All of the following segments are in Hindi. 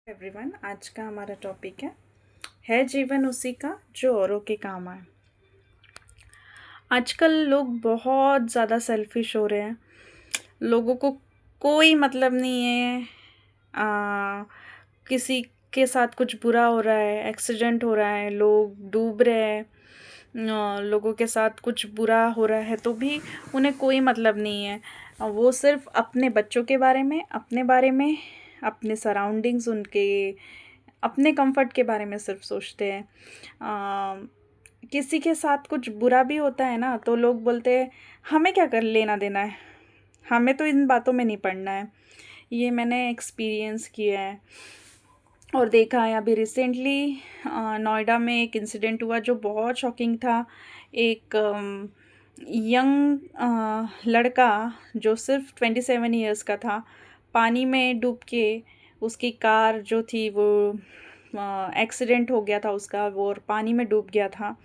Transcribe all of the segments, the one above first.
एवरीवन, आज का हमारा टॉपिक है जीवन उसी का जो औरों के काम आए। आजकल लोग बहुत ज़्यादा सेल्फिश हो रहे हैं। लोगों को कोई मतलब नहीं है। किसी के साथ कुछ बुरा हो रहा है, एक्सीडेंट हो रहा है, लोग डूब रहे हैं, लोगों के साथ कुछ बुरा हो रहा है तो भी उन्हें कोई मतलब नहीं है। वो सिर्फ अपने बच्चों के बारे में, अपने बारे में, अपने सराउंडिंग्स, उनके अपने कंफर्ट के बारे में सिर्फ सोचते हैं। किसी के साथ कुछ बुरा भी होता है ना तो लोग बोलते हैं हमें क्या कर लेना देना है, हमें तो इन बातों में नहीं पड़ना है। ये मैंने एक्सपीरियंस किया है और देखा है। अभी रिसेंटली नोएडा में एक इंसिडेंट हुआ जो बहुत शॉकिंग था। एक यंग लड़का जो सिर्फ 27 ईयर्स का था, पानी में डूब के उसकी कार जो थी वो एक्सीडेंट हो गया था उसका, वो और पानी में डूब गया था।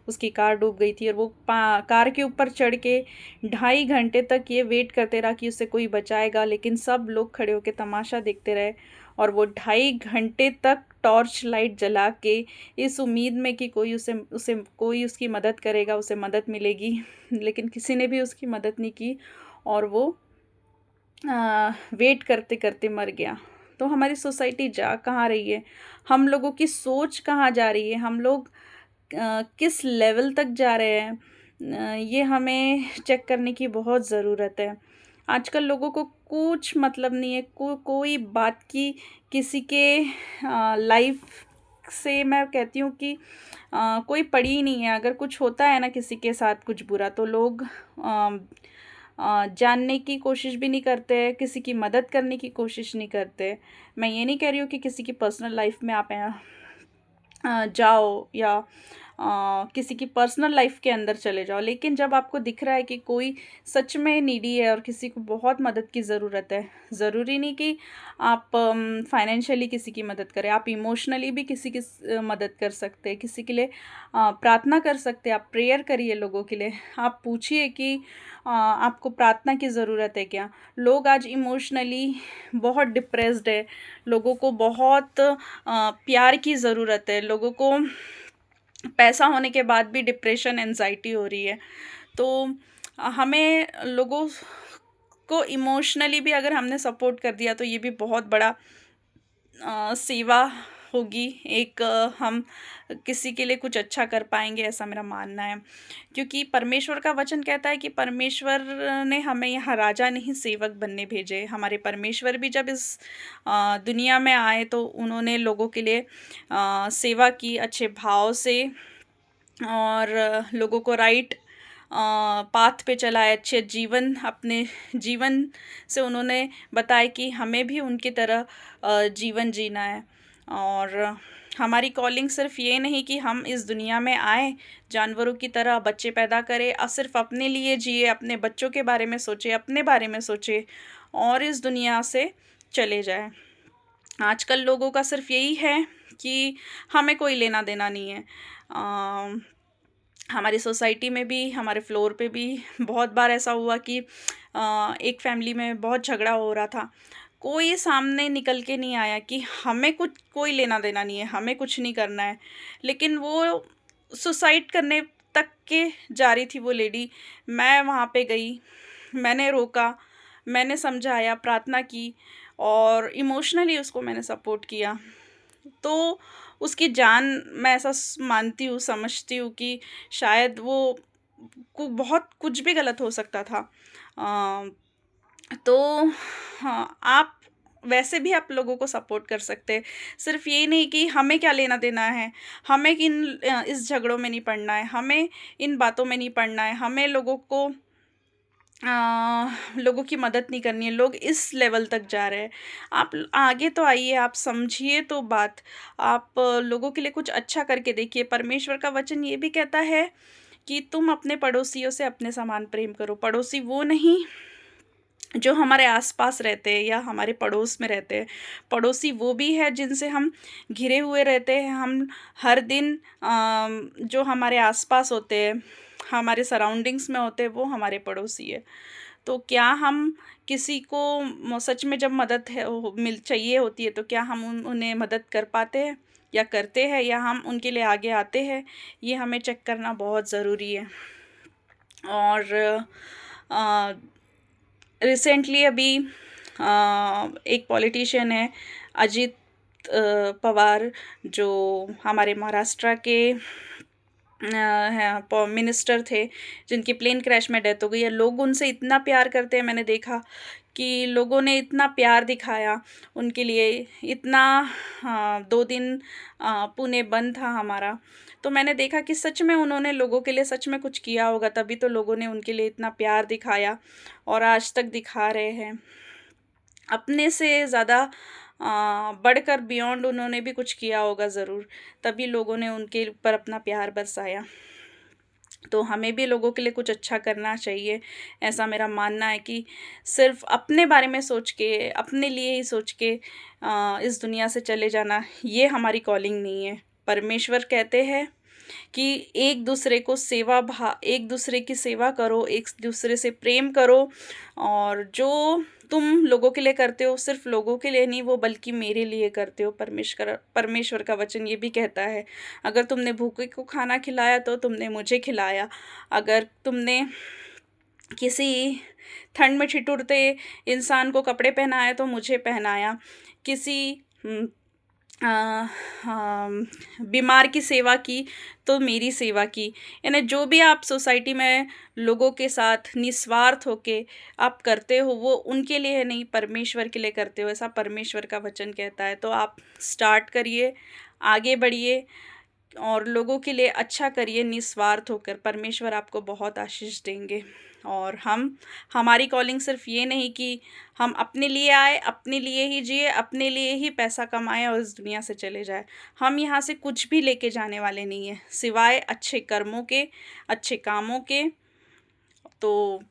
उसकी कार डूब गई थी और वो कार के ऊपर चढ़ के 2.5 घंटे तक ये वेट करते रहा कि उसे कोई बचाएगा, लेकिन सब लोग खड़े होकर तमाशा देखते रहे। और वो 2.5 घंटे तक टॉर्च लाइट जला के इस उम्मीद में कि कोई उसे उसे कोई उसकी मदद करेगा, उसे मदद मिलेगी, लेकिन किसी ने भी उसकी मदद नहीं की और वो वेट करते करते मर गया। तो हमारी सोसाइटी जा कहाँ रही है, हम लोगों की सोच कहाँ जा रही है, हम लोग किस लेवल तक जा रहे हैं, ये हमें चेक करने की बहुत ज़रूरत है। आजकल लोगों को कुछ मतलब नहीं है, कोई बात की किसी के लाइफ से। मैं कहती हूँ कि कोई पड़ी ही नहीं है। अगर कुछ होता है ना किसी के साथ कुछ बुरा तो लोग जानने की कोशिश भी नहीं करते, किसी की मदद करने की कोशिश नहीं करते। मैं ये नहीं कह रही हूँ कि किसी की पर्सनल लाइफ में आप जाओ या किसी की पर्सनल लाइफ के अंदर चले जाओ, लेकिन जब आपको दिख रहा है कि कोई सच में नीडी है और किसी को बहुत मदद की ज़रूरत है, ज़रूरी नहीं कि आप फाइनेंशियली किसी की मदद करें, आप इमोशनली भी किसी की मदद कर सकते हैं, किसी के लिए प्रार्थना कर सकते हैं। आप प्रेयर करिए लोगों के लिए, आप पूछिए कि आपको प्रार्थना की ज़रूरत है क्या। लोग आज इमोशनली बहुत डिप्रेस्ड है, लोगों को बहुत प्यार की ज़रूरत है, लोगों को पैसा होने के बाद भी डिप्रेशन एंजाइटी हो रही है। तो हमें लोगों को इमोशनली भी अगर हमने सपोर्ट कर दिया तो ये भी बहुत बड़ा सेवा होगी। एक हम किसी के लिए कुछ अच्छा कर पाएंगे, ऐसा मेरा मानना है। क्योंकि परमेश्वर का वचन कहता है कि परमेश्वर ने हमें यहाँ राजा नहीं सेवक बनने भेजे। हमारे परमेश्वर भी जब इस दुनिया में आए तो उन्होंने लोगों के लिए सेवा की अच्छे भाव से, और लोगों को राइट पाथ पे चलाए, अच्छे जीवन अपने जीवन से उन्होंने बताया कि हमें भी उनकी तरह जीवन जीना है। और हमारी कॉलिंग सिर्फ ये नहीं कि हम इस दुनिया में आए, जानवरों की तरह बच्चे पैदा करें और सिर्फ अपने लिए जिए, अपने बच्चों के बारे में सोचे, अपने बारे में सोचे और इस दुनिया से चले जाए। आजकल लोगों का सिर्फ यही है कि हमें कोई लेना देना नहीं है। हमारी सोसाइटी में भी, हमारे फ्लोर पे भी बहुत बार ऐसा हुआ कि एक फैमिली में बहुत झगड़ा हो रहा था। कोई सामने निकल के नहीं आया कि हमें कुछ कोई लेना देना नहीं है, हमें कुछ नहीं करना है, लेकिन वो सुसाइड करने तक के जा रही थी वो लेडी। मैं वहाँ पे गई, मैंने रोका, मैंने समझाया, प्रार्थना की और इमोशनली उसको मैंने सपोर्ट किया। तो उसकी जान, मैं ऐसा मानती हूँ, समझती हूँ कि शायद वो बहुत कुछ भी गलत हो सकता था। तो हाँ, आप वैसे भी आप लोगों को सपोर्ट कर सकते हैं। सिर्फ ये नहीं कि हमें क्या लेना देना है, हमें इस झगड़ों में नहीं पड़ना है, हमें इन बातों में नहीं पड़ना है, हमें लोगों की मदद नहीं करनी है। लोग इस लेवल तक जा रहे हैं, आप आगे तो आइए, आप समझिए तो बात, आप लोगों के लिए कुछ अच्छा करके देखिए। परमेश्वर का वचन ये भी कहता है कि तुम अपने पड़ोसियों से अपने समान प्रेम करो। पड़ोसी वो नहीं जो हमारे आसपास रहते हैं या हमारे पड़ोस में रहते हैं, पड़ोसी वो भी है जिनसे हम घिरे हुए रहते हैं। हम हर दिन जो हमारे आसपास होते हैं, हमारे सराउंडिंग्स में होते हैं, वो हमारे पड़ोसी है। तो क्या हम किसी को सच में जब मदद है मिल चाहिए होती है तो क्या हम उन्हें मदद कर पाते हैं या करते हैं, या हम उनके लिए आगे आते हैं, ये हमें चेक करना बहुत ज़रूरी है। और रिसेंटली अभी एक पॉलिटिशियन है, अजित पवार, जो हमारे महाराष्ट्र के हैं मिनिस्टर थे, जिनकी प्लेन क्रैश में डेथ हो गई है। लोग उनसे इतना प्यार करते हैं, मैंने देखा कि लोगों ने इतना प्यार दिखाया उनके लिए, इतना 2 दिन पुणे बंद था हमारा, तो मैंने देखा कि सच में उन्होंने लोगों के लिए सच में कुछ किया होगा, तभी तो लोगों ने उनके लिए इतना प्यार दिखाया और आज तक दिखा रहे हैं। अपने से ज़्यादा बढ़कर बियॉन्ड उन्होंने भी कुछ किया होगा ज़रूर, तभी लोगों ने उनके ऊपर अपना प्यार बरसाया। तो हमें भी लोगों के लिए कुछ अच्छा करना चाहिए, ऐसा मेरा मानना है कि सिर्फ़ अपने बारे में सोच के, अपने लिए ही सोच के इस दुनिया से चले जाना, ये हमारी कॉलिंग नहीं है। परमेश्वर कहते हैं कि एक दूसरे की सेवा करो, एक दूसरे से प्रेम करो, और जो तुम लोगों के लिए करते हो, सिर्फ़ लोगों के लिए नहीं, वो बल्कि मेरे लिए करते हो। परमेश्वर का वचन ये भी कहता है, अगर तुमने भूखे को खाना खिलाया तो तुमने मुझे खिलाया, अगर तुमने किसी ठंड में ठिठुरते इंसान को कपड़े पहनाए तो मुझे पहनाया, किसी बीमार की सेवा की तो मेरी सेवा की। यानी जो भी आप सोसाइटी में लोगों के साथ निस्वार्थ होके आप करते हो, वो उनके लिए नहीं, परमेश्वर के लिए करते हो, ऐसा परमेश्वर का वचन कहता है। तो आप स्टार्ट करिए, आगे बढ़िए और लोगों के लिए अच्छा करिए निस्वार्थ होकर, परमेश्वर आपको बहुत आशीष देंगे। और हमारी कॉलिंग सिर्फ़ ये नहीं कि हम अपने लिए आए, अपने लिए ही जिए, अपने लिए ही पैसा कमाएँ और इस दुनिया से चले जाएँ। हम यहाँ से कुछ भी लेके जाने वाले नहीं हैं, सिवाय अच्छे कर्मों के, अच्छे कामों के। तो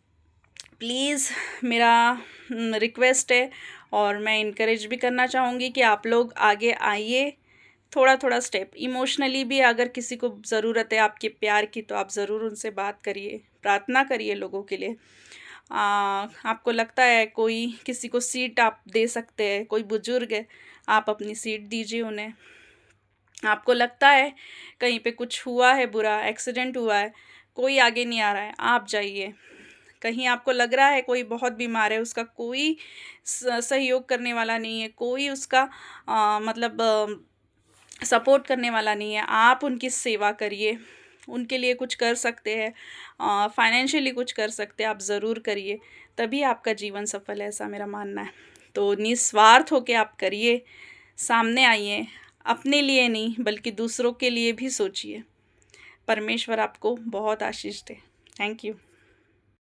प्लीज़ मेरा रिक्वेस्ट है, और मैं इनकरेज भी करना चाहूँगी कि आप लोग आगे आइए, थोड़ा-थोड़ा स्टेप इमोशनली भी, अगर किसी को ज़रूरत है आपके प्यार की, तो आप ज़रूर उनसे बात करिए, प्रार्थना करिए लोगों के लिए। आपको लगता है कोई किसी को सीट आप दे सकते हैं, कोई बुज़ुर्ग है, आप अपनी सीट दीजिए उन्हें। आपको लगता है कहीं पे कुछ हुआ है बुरा, एक्सीडेंट हुआ है, कोई आगे नहीं आ रहा है, आप जाइए। कहीं आपको लग रहा है कोई बहुत बीमार है, उसका कोई सहयोग करने वाला नहीं है, कोई उसका मतलब सपोर्ट करने वाला नहीं है, आप उनकी सेवा करिए, उनके लिए कुछ कर सकते हैं, फाइनेंशियली कुछ कर सकते हैं, आप ज़रूर करिए, तभी आपका जीवन सफल है, ऐसा मेरा मानना है। तो निस्वार्थ होके आप करिए, सामने आइए, अपने लिए नहीं बल्कि दूसरों के लिए भी सोचिए। परमेश्वर आपको बहुत आशीष दे। Thank you.